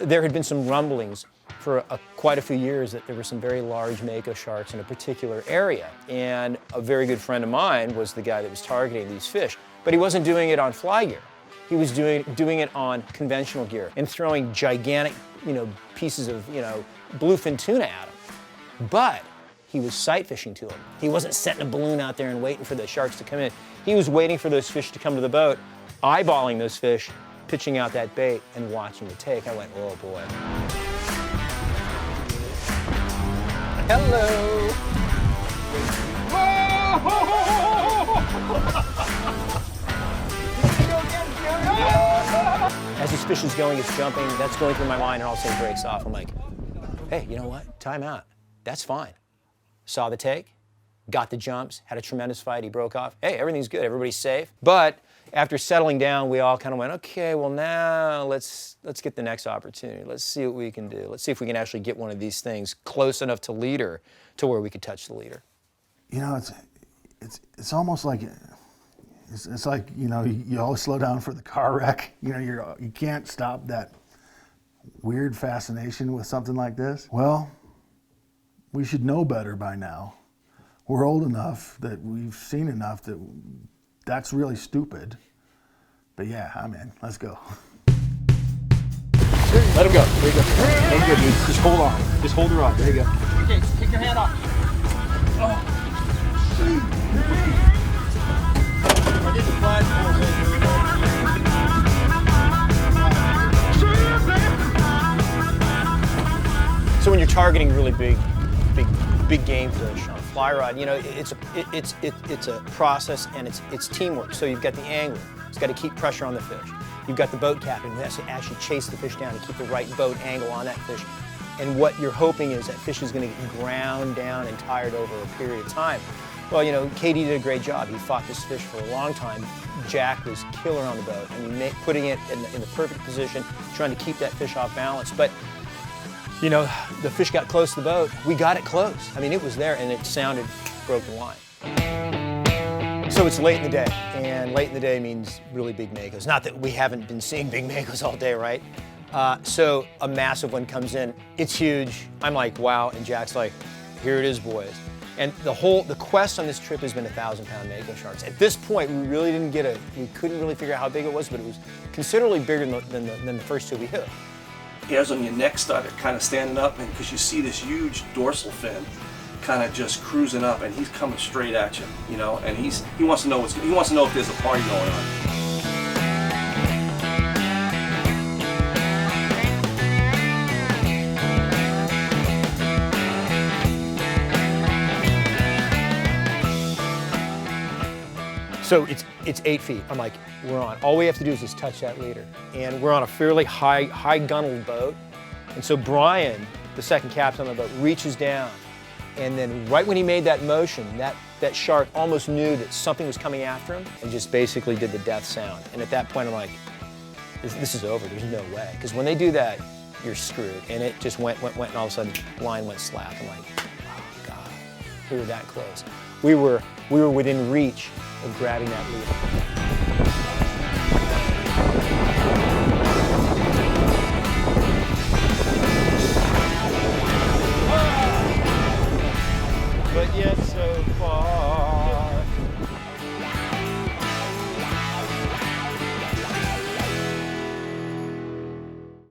there had been some rumblings for quite a few years that there were some very large mako sharks in a particular area. And a very good friend of mine was the guy that was targeting these fish. But he wasn't doing it on fly gear. He was doing it on conventional gear and throwing gigantic, pieces of, bluefin tuna at them. But he was sight fishing to them. He wasn't setting a balloon out there and waiting for the sharks to come in. He was waiting for those fish to come to the boat, eyeballing those fish, pitching out that bait, and watching the take. I went, oh boy. Hello. As this fish is going, it's jumping, that's going through my mind, and all of a sudden it breaks off. I'm like, hey, you know what? Time out. That's fine. Saw the take, got the jumps, had a tremendous fight, he broke off. Hey, everything's good, everybody's safe. But after settling down, we all kind of went, okay, well now let's get the next opportunity. Let's see what we can do. Let's see if we can actually get one of these things close enough to leader to where we could touch the leader. It's almost like, it's like, you always slow down for the car wreck. You can't stop that weird fascination with something like this. Well, we should know better by now. We're old enough that we've seen enough that that's really stupid. But yeah, I'm in. Let's go. Let him go. There you go. There you go, dude. Just hold on. Just hold her on. There you go. Okay, take your hand off. Oh. I did the flagpole. So when you're targeting really big game fish on a fly rod, it's a process, and it's teamwork. So you've got the angler, he's got to keep pressure on the fish. You've got the boat captain who has to actually chase the fish down and keep the right boat angle on that fish. And what you're hoping is that fish is going to get ground down and tired over a period of time. Well, Katie did a great job. He fought this fish for a long time. Jack was killer on the boat. Putting it in the perfect position, trying to keep that fish off balance. But the fish got close to the boat. We got it close. It was there, and it sounded, broke the line. So it's late in the day, and late in the day means really big makos. Not that we haven't been seeing big makos all day, right? So a massive one comes in. It's huge. I'm like, wow, and Jack's like, here it is, boys. And the quest on this trip has been 1,000-pound mako sharks. At this point, we really we couldn't really figure out how big it was, but it was considerably bigger than the first two we hit. Hairs on your neck started kind of standing up, and because you see this huge dorsal fin kind of just cruising up, and he's coming straight at you, and he wants to know if there's a party going on. So it's 8 feet. I'm like, we're on. All we have to do is just touch that leader. And we're on a fairly high gunneled boat. And so Brian, the second captain on the boat, reaches down. And then right when he made that motion, that shark almost knew that something was coming after him and just basically did the death sound. And at that point, I'm like, this is over. There's no way. Because when they do that, you're screwed. And it just went, and all of a sudden, line went slap. I'm like, oh, God, we were that close. We were within reach of grabbing that leader.